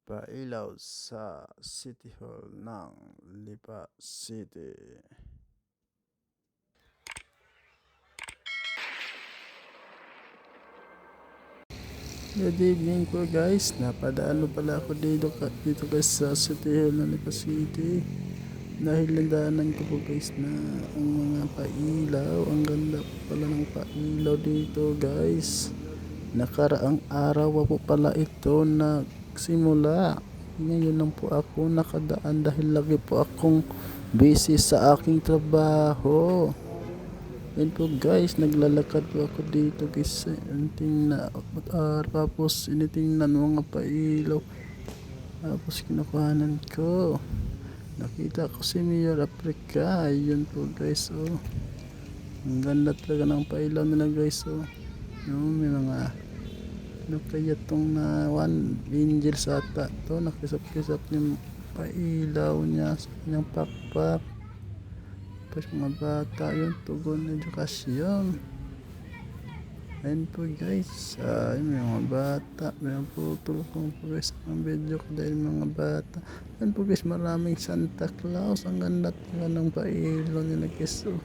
Pailaw sa City Hall ng Lipa City. Good evening po guys, napadaan pala ako dito guys sa City Hall ng Lipa City. Dahil landaanan ko po guys na ang mga pailaw, ang ganda pala ng pailaw dito guys. Nakaraang araw po pala ito nagsimula. Ngayon lang po ako nakadaan dahil lagi po akong busy sa aking trabaho. Yan po guys, naglalakad po ako dito guys. Tapos initingnan mga pailaw. Tapos kinukuhanan ko. Nakita ko si Mayor Africa. Ayun po guys, oh. Ang ganda talaga ng pailaw nila guys, oh. May mga kaya itong na one angel sa ata to, nakisap-kisap yung pailaw niya sa kanyang pakpak. Tapos mga bata yun, tugon edukasyon. Ayun po guys, may mga bata, may putol ko po guys ang video ko dahil mga bata. Ayun po guys, maraming Santa Claus. Ang ganda talaga ng pailaw nila guys, oh.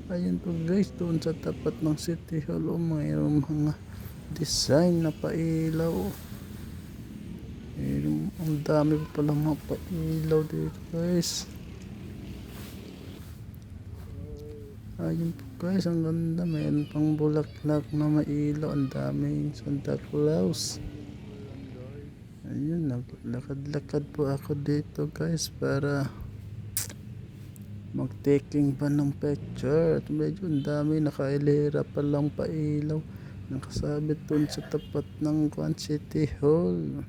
Ayun po guys, doon sa tapat ng City Hall, oh, mayroong mga design na pailaw. Ang dami pa pala mga pailaw dito guys. Ayun po guys, ang ganda. Mayroon pang bulaklak na mailaw. Ang daming Santa Claus. Ayun, naglakad-lakad po ako dito guys para mag-taking pa ng picture. At medyo ang dami, nakailera pa lang pailaw nakasabit dun sa tapat ng City Hall.